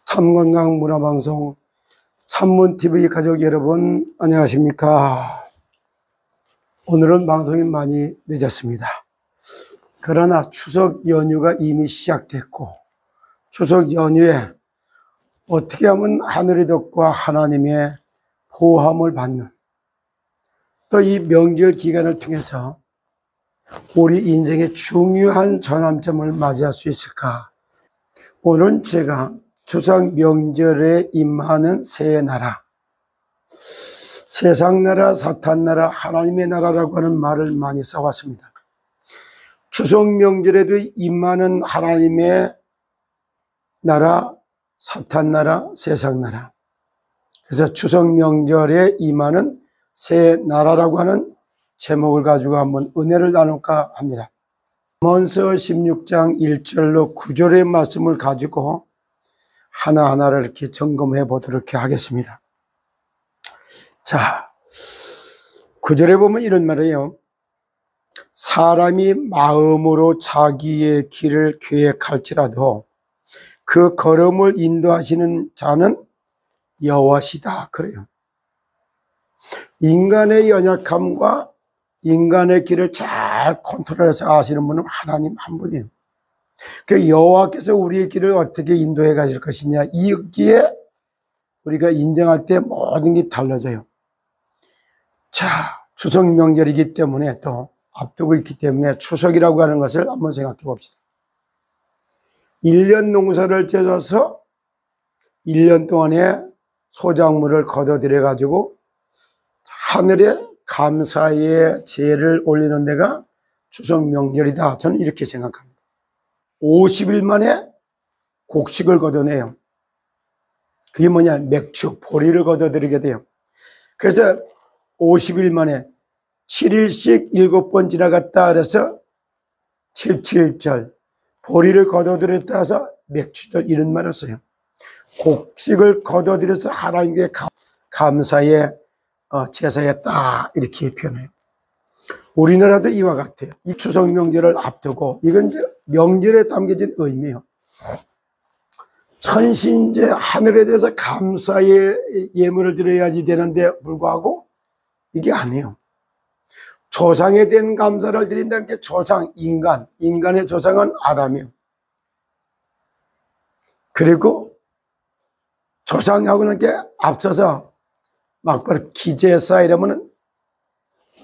참건강 문화방송 참문TV 가족 여러분 안녕하십니까. 오늘은 방송이 많이 늦었습니다. 그러나 추석 연휴가 이미 시작됐고 추석 연휴에 어떻게 하면 하늘의 덕과 하나님의 보호함을 받는 또 이 명절 기간을 통해서 우리 인생의 중요한 전환점을 맞이할 수 있을까. 오늘은 제가 추석 명절에 임하는 세 나라, 세상 나라, 사탄 나라, 하나님의 나라라고 하는 말을 많이 써왔습니다. 추석 명절에도 임하는 하나님의 나라, 사탄 나라, 세상 나라. 그래서 추석 명절에 임하는 세 나라라고 하는 제목을 가지고 한번 은혜를 나눌까 합니다. 잠언서 16장 1절로 9절의 말씀을 가지고 하나하나를 이렇게 점검해 보도록 하겠습니다. 자, 9절에 보면 이런 말이에요. 사람이 마음으로 자기의 길을 계획할지라도 그 걸음을 인도하시는 자는 여호와시다. 그래요. 인간의 연약함과 인간의 길을 잘 컨트롤해서 아시는 분은 하나님 한 분이에요. 그 여호와께서 우리의 길을 어떻게 인도해 가실 것이냐, 이기에 우리가 인정할 때 모든 게 달라져요. 자, 추석 명절이기 때문에 또 앞두고 있기 때문에 추석이라고 하는 것을 한번 생각해 봅시다. 1년 농사를 지어서 1년 동안에 소작물을 거둬들여 가지고 하늘에 감사의 제를 올리는 데가 추석 명절이다. 저는 이렇게 생각합니다. 50일 만에 곡식을 걷어내요. 그게 뭐냐, 맥주, 보리를 걷어들이게 돼요. 그래서 50일 만에 7일씩 7번 지나갔다 그래서 77절, 보리를 걷어들였다 해서 맥주절, 이런 말을 써요. 곡식을 걷어들여서 하나님께 감사의 제사였다, 이렇게 표현해요. 우리나라도 이와 같아요. 이 추석 명절을 앞두고, 이건 이제 명절에 담겨진 의미예요. 천신제 하늘에 대해서 감사의 예물을 드려야지 되는데 불구하고 이게 아니에요. 조상에 대한 감사를 드린다는 게 조상, 인간의 조상은 아담이에요. 그리고 조상하고는 게 앞서서 막바로 기제사 이러면은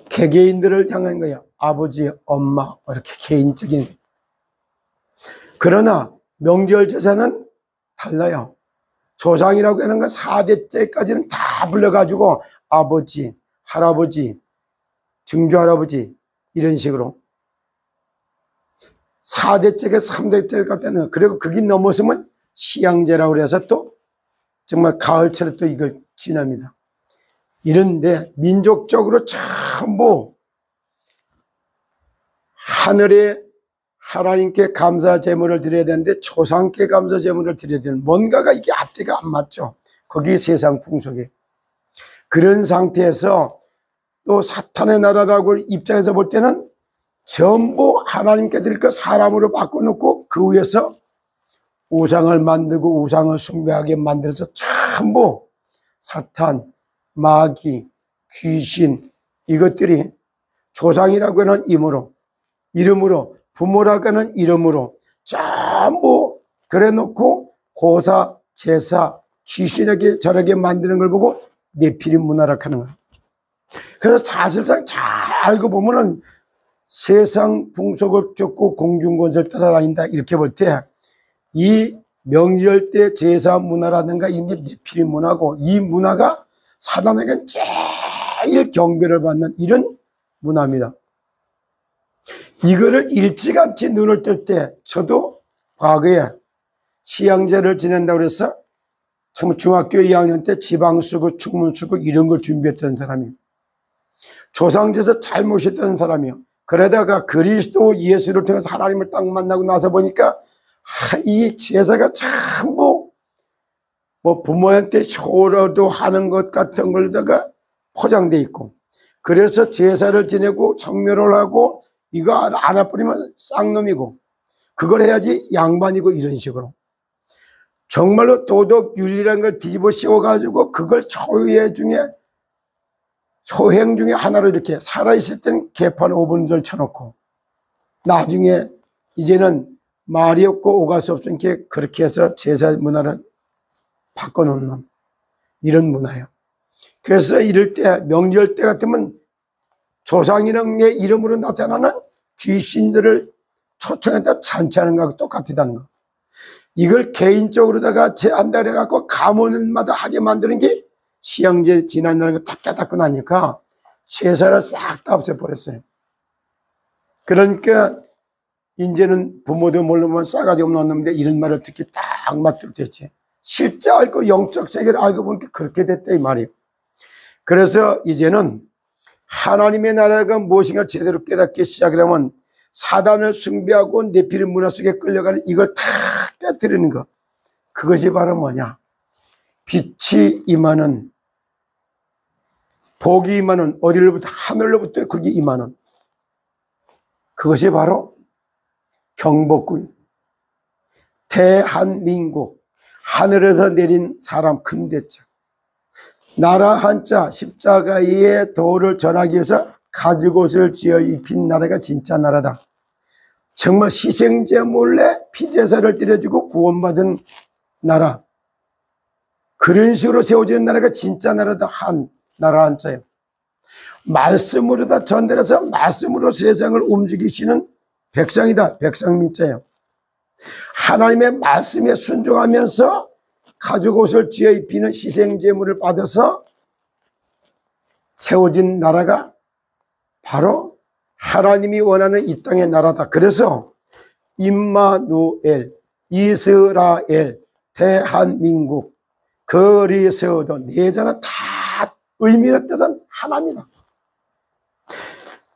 개개인들을 향한 거예요. 아버지, 엄마, 이렇게 개인적인. 그러나 명절 제사는 달라요. 조상이라고 하는 건 4대째까지는 다 불러가지고 아버지, 할아버지, 증조할아버지, 이런 식으로 4대째가 3대째가 되는. 그리고 그게 넘어서면 시양제라고 해서 또 정말 가을철에 또 이걸 지납니다. 이런데 민족적으로 전부 하늘에 하나님께 감사 제물을 드려야 되는데 조상께 감사 제물을 드려야 되는, 뭔가가 이게 앞뒤가 안 맞죠. 거기 세상 풍속에. 그런 상태에서 또 사탄의 나라라고 입장에서 볼 때는 전부 하나님께 드릴 거 사람으로 바꿔놓고 그 위에서 우상을 만들고 우상을 숭배하게 만들어서 전부 사탄, 마귀, 귀신, 이것들이 조상이라고 하는 이름으로, 부모라고 하는 이름으로 전부 그래 놓고 고사, 제사, 귀신에게 저렇게 만드는 걸 보고 네피림 문화라고 하는 거예요. 그래서 사실상 잘 알고 보면은 세상 풍속을 쫓고 공중권세를 따라다닌다, 이렇게 볼 때 이 명절 때 제사 문화라든가 이게 네피림 문화고, 이 문화가 사단에게 제일 경배를 받는 이런 문화입니다. 이거를 일찌감치 눈을 뜰 때, 저도 과거에 시양제를 지낸다고 해서 참 중학교 2학년 때 지방수국, 축문수국 이런 걸 준비했던 사람이에요. 조상제사 잘 모셨던 사람이에요. 그러다가 그리스도 예수를 통해서 하나님을 딱 만나고 나서 보니까 이 제사가 전부 뭐 부모한테 효로도 하는 것 같은 걸다가 포장돼 있고, 그래서 제사를 지내고 성묘를 하고 이거 안 해버리면 쌍놈이고 그걸 해야지 양반이고, 이런 식으로 정말로 도덕 윤리라는 걸 뒤집어 씌워가지고 그걸 소행 중에 하나로 이렇게 살아있을 때는 개판 5분절 쳐놓고 나중에 이제는 말이 없고 오갈 수 없으니까 그렇게 해서 제사 문화를 바꿔놓는 이런 문화예요. 그래서 이럴 때 명절 때 같으면 조상이라는 게 이름으로 나타나는 귀신들을 초청해다 잔치하는 거하고 똑같다는 거. 이걸 개인적으로다가 제한다 그래갖고 가문마다 하게 만드는 게 시향제 지난다는 거 다 깨닫고 나니까 제사를 싹 다 없애버렸어요. 그러니까 이제는 부모도 모르면 싸가지 없는 놈인데 이런 말을 듣기 딱 맞도록 됐지. 실제 알고 영적 세계를 알고 보니까 그렇게 됐다 이 말이에요. 그래서 이제는 하나님의 나라가 무엇인가 제대로 깨닫기 시작하려면 사단을 숭배하고 네피림 문화 속에 끌려가는 이걸 다 깨뜨리는 것. 그것이 바로 뭐냐? 빛이 임하는, 복이 임하는, 어디로부터? 하늘로부터 그게 임하는. 그것이 바로 경복궁, 대한민국, 하늘에서 내린 사람 큰 대자. 나라 한자 십자가의 도를 전하기 위해서 가죽옷을 지어 입힌 나라가 진짜 나라다. 정말 희생제물에 피제사를 드려주고 구원받은 나라. 그런 식으로 세워지는 나라가 진짜 나라다. 나라 한자예요. 말씀으로 다 전달해서 말씀으로 세상을 움직이시는 백성이다. 백성민자예요. 하나님의 말씀에 순종하면서 가죽옷을 지어 입히는 희생제물을 받아서 세워진 나라가 바로 하나님이 원하는 이 땅의 나라다. 그래서 임마누엘, 이스라엘, 대한민국, 거리에서도 내자는 다 의미가 뜻은 하나입니다.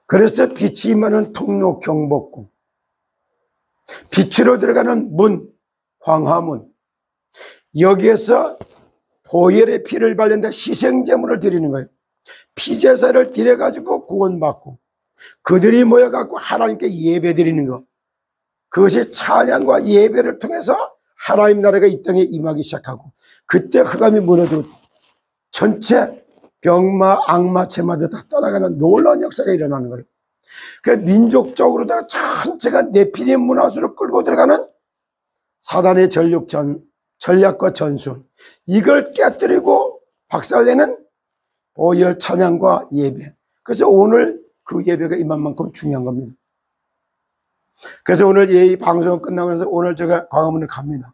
그래서 빛이 임하는 통로 경복궁, 빛으로 들어가는 문 광화문, 여기에서 보혈의 피를 발린다 희생제물을 드리는 거예요. 피제사를 드려가지고 구원받고 그들이 모여갖고 하나님께 예배 드리는 거. 그것이 찬양과 예배를 통해서 하나님 나라가 이 땅에 임하기 시작하고 그때 흑암이 무너지고 전체 병마, 악마, 체마도 다 떠나가는 놀라운 역사가 일어나는 거예요. 그 민족적으로다가 전체가 네피림 문화수로 끌고 들어가는 사단의 전략과 전술, 이걸 깨뜨리고 박살내는 보혈 찬양과 예배. 그래서 오늘 그 예배가 이만큼 중요한 겁니다. 그래서 오늘 이 방송 끝나고 나서 오늘 제가 광화문을 갑니다.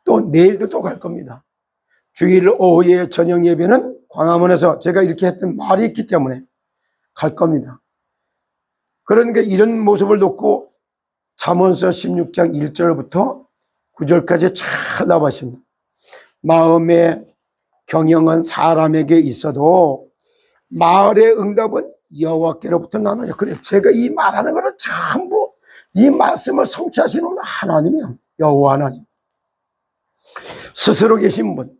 또 내일도 또 갈 겁니다. 주일 오후에 저녁 예배는 광화문에서 제가 이렇게 했던 말이 있기 때문에 갈 겁니다. 그러니까 이런 모습을 놓고 잠언서 16장 1절부터 9절까지 잘 나와 있습니다. 마음의 경영은 사람에게 있어도 말의 응답은 여호와께로부터 나누냐. 그래, 제가 이 말하는 거를 전부 이 말씀을 성취하시는 분 하나님이요, 여호와 하나님. 스스로 계신 분,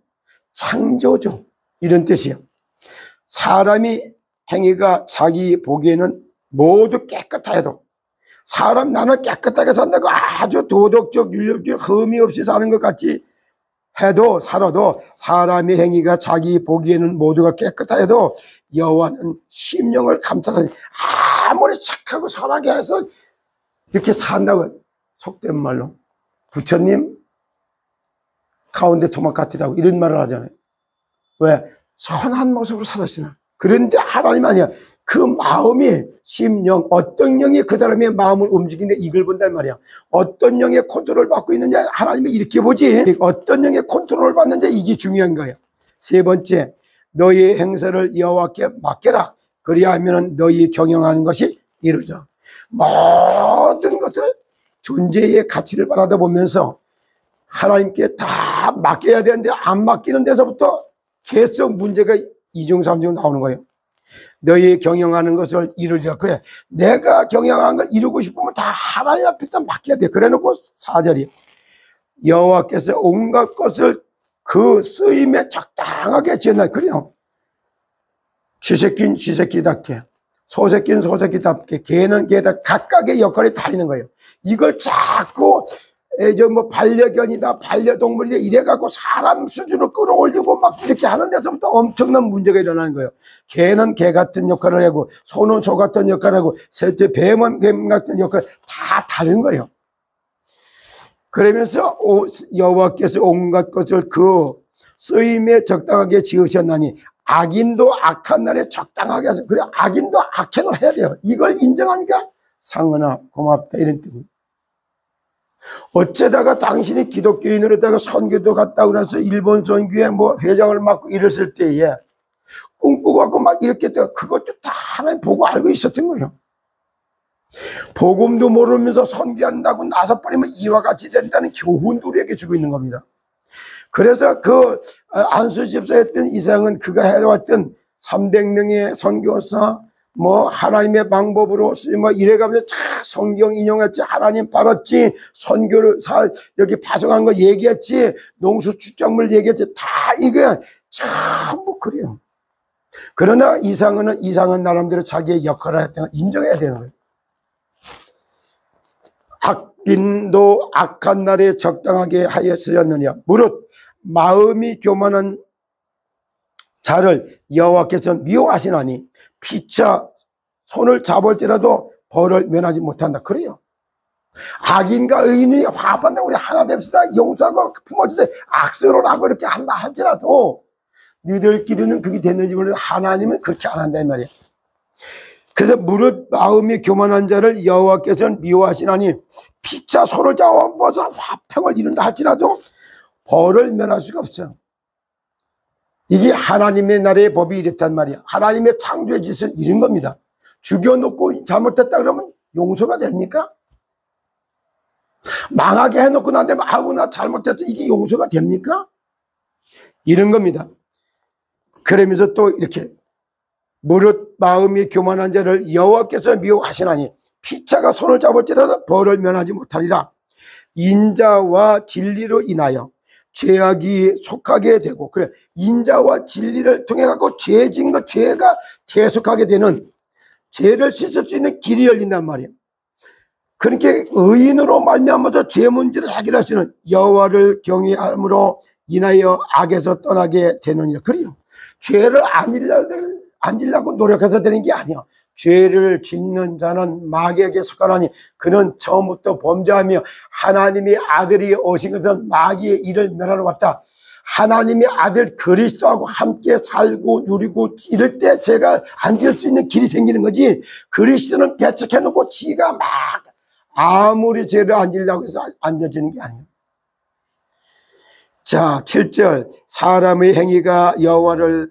창조주, 이런 뜻이요. 사람이 행위가 자기 보기에는 모두 깨끗해도, 사람 나는 깨끗하게 산다고 아주 도덕적 윤리적 흠이 없이 사는 것 같이 해도 살아도 사람의 행위가 자기 보기에는 모두가 깨끗해도 여호와는 심령을 감찰하니, 아무리 착하고 선하게 해서 이렇게 산다고, 속된 말로 부처님 가운데 토막 같다고 이런 말을 하잖아요. 왜? 선한 모습으로 살았으나. 그런데 하나님 아니야. 그 마음이, 심령, 어떤 영이 그 사람의 마음을 움직이는데 이걸 본단 말이야. 어떤 영의 컨트롤 받고 있느냐, 하나님이 이렇게 보지. 어떤 영의 컨트롤 받는지 이게 중요한 거예요. 세 번째, 너희의 행사를 여호와께 맡겨라. 그리하면 너희 경영하는 것이 이루어져. 모든 것을 존재의 가치를 바라다 보면서 하나님께 다 맡겨야 되는데 안 맡기는 데서부터 계속 문제가 이중삼중 나오는 거예요. 너희 경영하는 것을 이루리라. 그래, 내가 경영한 걸 이루고 싶으면 다 하나님 앞에다 맡겨야 돼. 그래 놓고 4절이에요. 여호와께서 온갖 것을 그 쓰임에 적당하게 지었나. 그래요. 쥐새끼는 쥐새끼답게, 소새끼는 소새끼답게, 개는 개다, 각각의 역할이 다 있는 거예요. 이걸 자꾸 뭐 반려견이다, 반려동물이다 이래갖고 사람 수준을 끌어올리고 막 이렇게 하는 데서부터 엄청난 문제가 일어나는 거예요. 개는 개 같은 역할을 하고, 소는 소 같은 역할을 하고, 셋째 뱀은 뱀 같은 역할, 다 다른 거예요. 그러면서 여호와께서 온갖 것을 그 쓰임에 적당하게 지으셨나니 악인도 악한 날에 적당하게 하셨어요. 그래, 악인도 악행을 해야 돼요. 이걸 인정하니까 상은아 고맙다 이런 뜻입니다. 어쩌다가 당신이 기독교인으로다가 선교도 갔다고 나서 일본 선교에 뭐 회장을 맡고 이랬을 때에 꿈꾸고 하고 막 이렇게 돼요. 그것도 다 하나님 보고 알고 있었던 거예요. 복음도 모르면서 선교한다고 나서 버리면 이와 같이 된다는 교훈도 우리에게 주고 있는 겁니다. 그래서 그 안수집사 했던 이상은 그가 해왔던 300명의 선교사 뭐 하나님의 방법으로 뭐 이래가면서 성경 인용했지, 하나님 팔았지, 선교를 여기 파송한 거 얘기했지, 농수 출작물 얘기했지, 다 이게 전부 그래요. 그러나 이상은 나름대로 자기의 역할을 했던 걸 인정해야 되는 거예요. 악인도 악한 날에 적당하게 하였으였느냐. 무릇 마음이 교만한 자를 여호와께서 미워하시나니 피차 손을 잡을지라도 벌을 면하지 못한다. 그래요. 악인과 의인이 화합한다고 우리 하나 됩시다. 용서하고 품어주세요. 악수를 하고 이렇게 한다 할지라도 너희들끼리는 그게 됐는지 모르겠는데 하나님은 그렇게 안 한다 이 말이에요. 그래서 무릇 마음이 교만한 자를 여호와께서는 미워하시나니 피차 손을 잡아서 화평을 이룬다 할지라도 벌을 면할 수가 없어요. 이게 하나님의 나라의 법이 이렇단 말이야. 하나님의 창조의 짓은 이런 겁니다. 죽여놓고 잘못했다 그러면 용서가 됩니까? 망하게 해놓고 나한테 아우 나 잘못했어 이게 용서가 됩니까? 이런 겁니다. 그러면서 또 이렇게 무릇 마음이 교만한 자를 여호와께서 미워하시나니 피차가 손을 잡을지라도 벌을 면하지 못하리라. 인자와 진리로 인하여 죄악이 속하게 되고, 그래 인자와 진리를 통해 갖고 죄진 것 죄가 계속하게 되는, 죄를 씻을 수 있는 길이 열린단 말이에요. 그러니까 의인으로 말미암아서 죄 문제를 해결할 수 있는 여호와를 경외함으로 인하여 악에서 떠나게 되느니라. 그래요. 죄를 안 지려고 노력해서 되는 게 아니야. 죄를 짓는 자는 마귀에게 속하나니 그는 처음부터 범죄하며 하나님의 아들이 오신 것은 마귀의 일을 멸하러 왔다. 하나님의 아들 그리스도하고 함께 살고 누리고 이럴 때 죄가 안 지을 수 있는 길이 생기는 거지. 그리스도는 배척해놓고 지가 막 아무리 죄를 안 지으려고 해서 안 지어지는 게 아니에요. 자, 7절 사람의 행위가 여호와를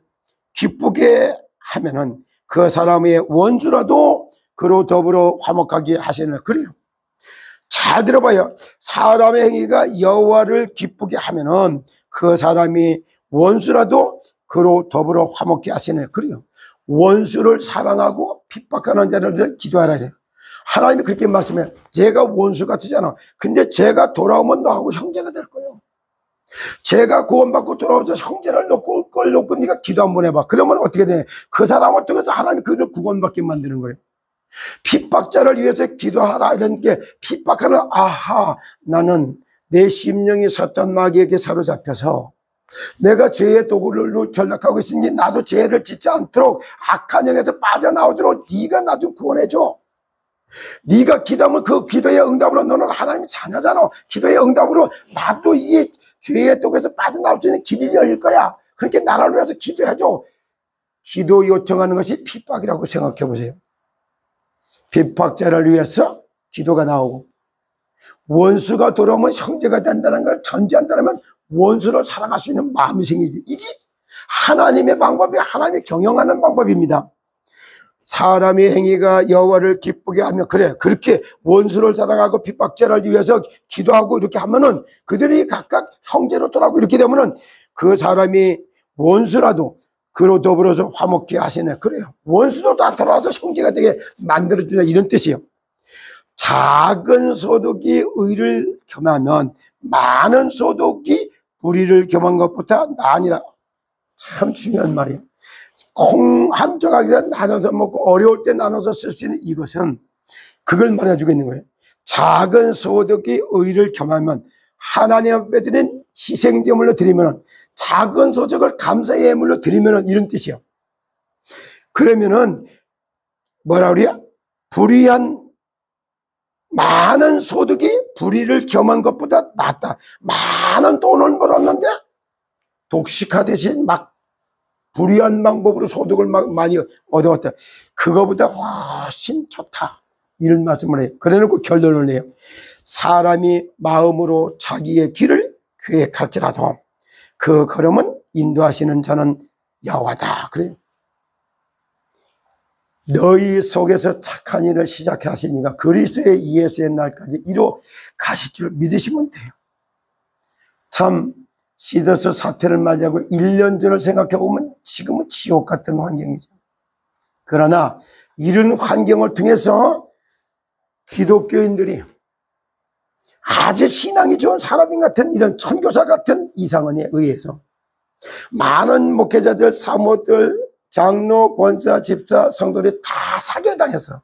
기쁘게 하면은 그 사람의 원수라도 그로 더불어 화목하게 하시는. 그래요. 잘 들어봐요. 사람의 행위가 여호와를 기쁘게 하면은 그 사람이 원수라도 그로 더불어 화목케 하시네. 그래요. 원수를 사랑하고 핍박하는 자를 기도하라 이래요. 하나님이 그렇게 말씀해요. 제가 원수 같으잖아. 근데 제가 돌아오면 너하고 형제가 될 거예요. 제가 구원받고 돌아오면서 형제를 놓고 걸 놓고 네가 기도 한번 해봐. 그러면 어떻게 돼? 그 사람을 통해서 하나님이 그를 구원받게 만드는 거예요. 핍박자를 위해서 기도하라 이런 게 핍박하는, 아하 나는 내 심령이 사탄 마귀에게 사로잡혀서 내가 죄의 도구를 전락하고 있으니 나도 죄를 짓지 않도록 악한 영에서 빠져나오도록 네가 나 좀 구원해줘. 네가 기도하면 그 기도의 응답으로 너는 하나님의 자녀잖아. 기도의 응답으로 나도 이 죄의 독에서 빠져나올 수 있는 길이 열릴 거야. 그렇게 나라를 위해서 기도해줘. 기도 요청하는 것이 핍박이라고 생각해 보세요. 핍박자를 위해서 기도가 나오고 원수가 돌아오면 형제가 된다는 걸 전제한다면 원수를 사랑할 수 있는 마음이 생기지. 이게 하나님의 방법이, 하나님이 경영하는 방법입니다. 사람의 행위가 여호와를 기쁘게 하며, 그래 그렇게 원수를 사랑하고 핍박자를 위해서 기도하고 이렇게 하면은 그들이 각각 형제로 돌아오고 이렇게 되면은 그 사람이 원수라도 그로 더불어서 화목케 하시네. 그래요. 원수도 다 돌아와서 형제가 되게 만들어주자 이런 뜻이에요. 작은 소득이 의를 겸하면 많은 소득이 불의를 겸한 것보다 나으니라. 참 중요한 말이에요. 콩 한 조각이라 나눠서 먹고 어려울 때 나눠서 쓸 수 있는 이것은 그걸 말해주고 있는 거예요. 작은 소득이 의를 겸하면 하나님 앞에 드린 희생제물로 드리면 작은 소득을 감사의 예물로 드리면 이런 뜻이요. 그러면은 뭐라 그래요? 불의한 많은 소득이 불의를 겸한 것보다 낫다. 많은 돈을 벌었는데 독식하듯이 막 불의한 방법으로 소득을 막 많이 얻어왔다. 그거보다 훨씬 좋다. 이런 말씀을 해요. 그래놓고 결론을 내요. 사람이 마음으로 자기의 길을 계획할지라도 그 걸음은 인도하시는 자는 여호와다. 그래요. 너희 속에서 착한 일을 시작하시니까 그리스도의 예수의 날까지 이루 가실 줄 믿으시면 돼요. 참 시더스 사태를 맞이하고 1년 전을 생각해 보면 지금은 지옥 같은 환경이죠. 그러나 이런 환경을 통해서 기독교인들이 아주 신앙이 좋은 사람인 같은 이런 선교사 같은 이상은에 의해서 많은 목회자들, 사모들, 장로, 권사, 집사, 성도들이 다 사결당해서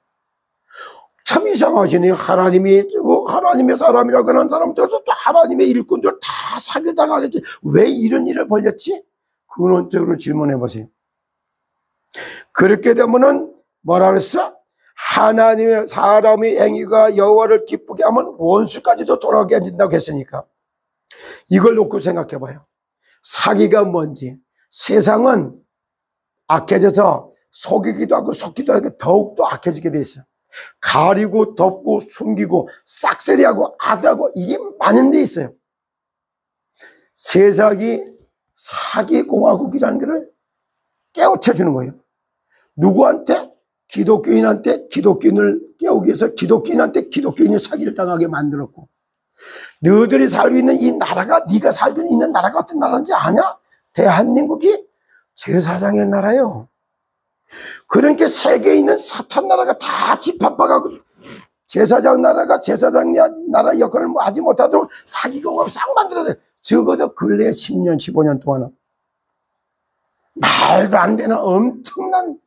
참 이상하시네요. 하나님의 사람이라고 하는 사람들도 또 하나님의 일꾼들 다 사결당하겠지. 왜 이런 일을 벌였지? 근원적으로 질문해 보세요. 그렇게 되면은 뭐라 그랬어? 하나님의 사람의 행위가 여호와를 기쁘게 하면 원수까지도 돌아오게 해준다고 했으니까 이걸 놓고 생각해 봐요. 사기가 뭔지. 세상은 악해져서 속이기도 하고 속기도 하고 더욱더 악해지게 돼 있어요. 가리고 덮고 숨기고 싹쓸이하고 악하고 이게 많은 데 있어요. 세상이 사기공화국이라는 것을 깨우쳐주는 거예요. 누구한테? 기독교인한테 기독교인을 깨우기 위해서 기독교인한테 기독교인이 사기를 당하게 만들었고, 너희들이 살고 있는 이 나라가 네가 살고 있는 나라가 어떤 나라인지 아냐? 대한민국이 제사장의 나라예요. 그러니까 세계에 있는 사탄 나라가 다 집합해가고 제사장 나라가 제사장 나라 역할을 하지 못하도록 사기공화국을 싹 만들어야 돼. 적어도 근래 10년 15년 동안은 말도 안 되는 엄청난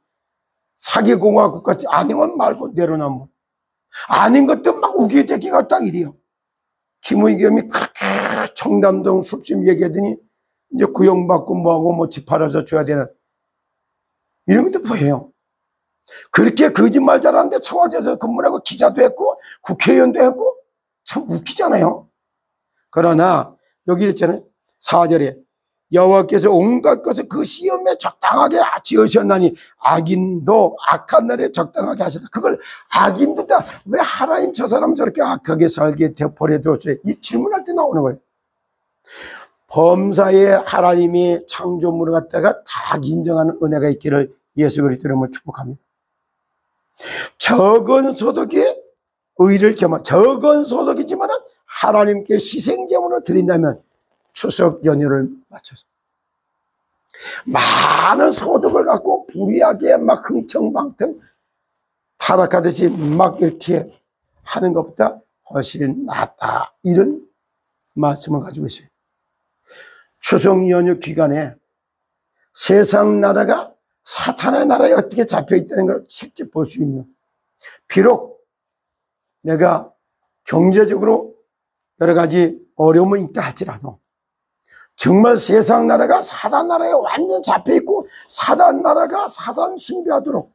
사기공화국 같이 아니면 말고 내려놓으면 아닌 것도 막 우기대기가 딱 이래요. 김의겸이 그렇게 청담동 숲심 얘기하더니 이제 구형받고 뭐하고 뭐 집 팔아서 줘야 되는 이런 것도 보여요. 그렇게 거짓말 잘하는데 청와대에서 근무하고 기자도 했고 국회의원도 했고 참 웃기잖아요. 그러나 여기 있잖아요. 4절에 여호와께서 온갖 것을 그 시험에 적당하게 지으셨나니 악인도 악한 날에 적당하게 하셨다. 그걸 악인도 다 왜 하나님 저 사람 저렇게 악하게 살게 버려뒀어요? 이 질문할 때 나오는 거예요. 범사에 하나님이 창조물을 갖다가 다 인정하는 은혜가 있기를 예수 그리스도 이름으로 축복합니다. 적은 소득이 의를 겸한 적은 소득이지만 하나님께 희생제물을 드린다면 추석 연휴를 맞춰서 많은 소득을 갖고 불의하게 막 흥청망청 타락하듯이 막 이렇게 하는 것보다 훨씬 낫다. 이런 말씀을 가지고 있어요. 추석 연휴 기간에 세상 나라가 사탄의 나라에 어떻게 잡혀 있다는 걸 실제 볼 수 있는, 비록 내가 경제적으로 여러 가지 어려움은 있다 할지라도 정말 세상 나라가 사단 나라에 완전 잡혀 있고 사단 나라가 사단 숭배하도록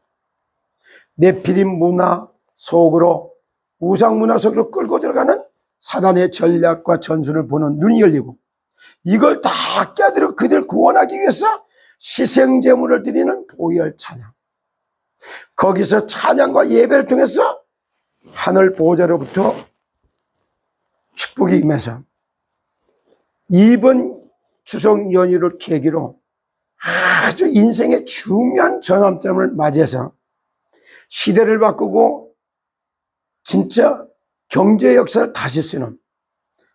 네피림 문화 속으로 우상 문화 속으로 끌고 들어가는 사단의 전략과 전술을 보는 눈이 열리고 이걸 다 깨뜨리고 그들 구원하기 위해서 희생제물을 드리는 보혈 찬양, 거기서 찬양과 예배를 통해서 하늘 보호자로부터 축복이 임해서 이번 추석 연휴를 계기로 아주 인생의 중요한 전환점을 맞이해서 시대를 바꾸고 진짜 경제 역사를 다시 쓰는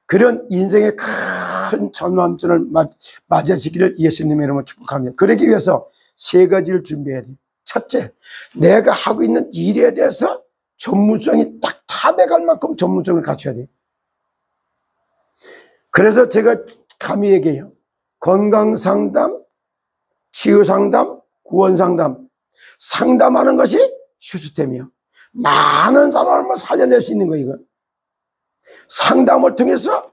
그런 인생의 큰 전환점을 맞이하시기를 예수님의 이름으로 축복합니다. 그러기 위해서 세 가지를 준비해야 돼요. 첫째, 내가 하고 있는 일에 대해서 전문성이 딱 탑에갈 만큼 전문성을 갖춰야 돼요. 그래서 제가 감히 얘기해요. 건강상담, 치유상담, 구원상담, 상담하는 것이 시스템이에요. 많은 사람을 살려낼 수 있는 거예요. 이거. 상담을 통해서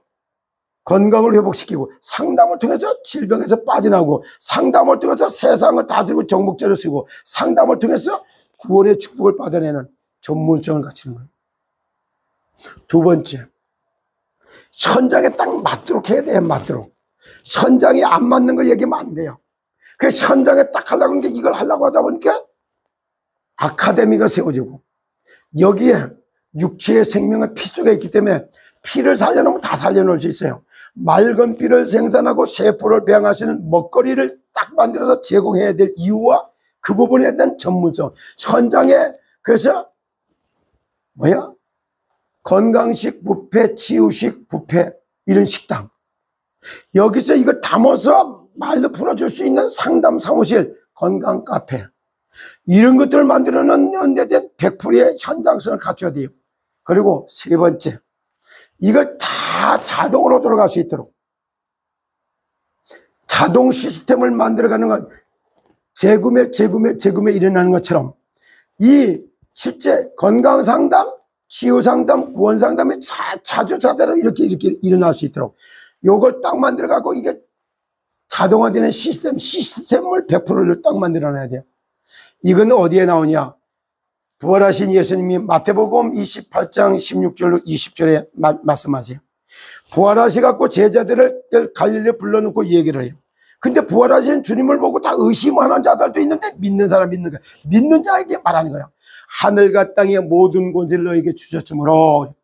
건강을 회복시키고, 상담을 통해서 질병에서 빠져나오고, 상담을 통해서 세상을 다 들고 정복제를 쓰고, 상담을 통해서 구원의 축복을 받아내는 전문성을 갖추는 거예요. 두 번째, 현장에 딱 맞도록 해야 돼요. 맞도록. 현장이 안 맞는 거 얘기하면 안 돼요. 그 현장에 딱 하려고 하는 게, 이걸 하려고 하다 보니까 아카데미가 세워지고, 여기에 육체의 생명의 피 속에 있기 때문에 피를 살려놓으면 다 살려놓을 수 있어요. 맑은 피를 생산하고 세포를 배양할 수 있는 먹거리를 딱 만들어서 제공해야 될 이유와 그 부분에 대한 전문성. 현장에, 그래서 건강식 뷔페, 치유식 뷔페, 이런 식당. 여기서 이걸 담아서 말로 풀어줄 수 있는 상담 사무실, 건강 카페, 이런 것들을 만들어놓는 데 대한 100%의 현장성을 갖춰야 돼요. 그리고 세 번째, 이걸 다 자동으로 돌아갈 수 있도록 자동 시스템을 만들어가는 건, 재구매 일어나는 것처럼 이 실제 건강상담, 치유상담, 구원상담이 자주자자로 이렇게 일어날 수 있도록 요걸 딱 만들어가고, 이게 자동화되는 시스템을 100%를 딱 만들어놔야 돼요. 이건 어디에 나오냐? 부활하신 예수님이 마태복음 28장 16절로 20절에 말씀하세요. 부활하셔갖고 제자들을 갈릴리에 불러놓고 얘기를 해요. 근데 부활하신 주님을 보고 다 의심하는 자들도 있는데, 믿는 사람 믿는 거야. 믿는 자에게 말하는 거야. 하늘과 땅의 모든 권세를 너에게 주셨으므로,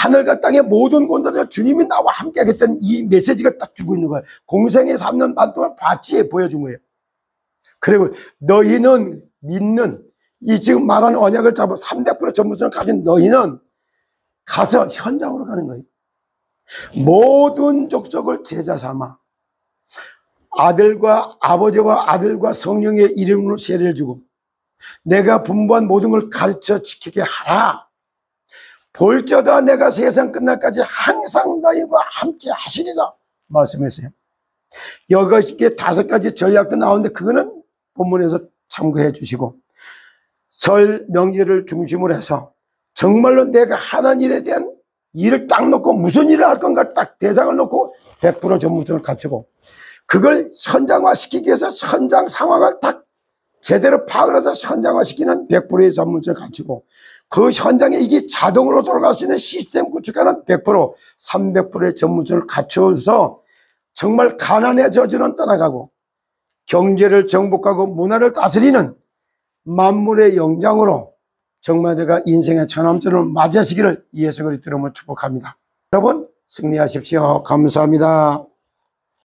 하늘과 땅의 모든 권세를 주님이 나와 함께 하겠다는 이 메시지가 딱 주고 있는 거야. 공생의 3년 반 동안 같이 보여준 거예요. 그리고 너희는 믿는, 이 지금 말하는 언약을 잡아 300% 전문성을 가진 너희는 가서 현장으로 가는 거예요. 모든 족속을 제자 삼아 아들과 아버지와 아들과 성령의 이름으로 세례를 주고 내가 분부한 모든 걸 가르쳐 지키게 하라. 볼저다 내가 세상 끝날까지 항상 너희와 함께 하시리라 말씀하세요. 여기에 5가지 전략도 나오는데 그거는 본문에서 참고해 주시고, 설 명절을 중심으로 해서 정말로 내가 하는 일에 대한 일을 딱 놓고 무슨 일을 할 건가 딱 대상을 놓고 100% 전문성을 갖추고, 그걸 현장화시키기 위해서 현장 상황을 딱 제대로 파악을 해서 현장화시키는 100%의 전문성을 갖추고, 그 현장에 이게 자동으로 돌아갈 수 있는 시스템 구축하는 100%, 300%의 전문성을 갖춰서 정말 가난의 저주는 떠나가고 경제를 정복하고 문화를 다스리는 만물의 영장으로 정말 내가 인생의 천암전을 맞이하시기를 예수 그리스도 이름으로 축복합니다. 여러분 승리하십시오. 감사합니다.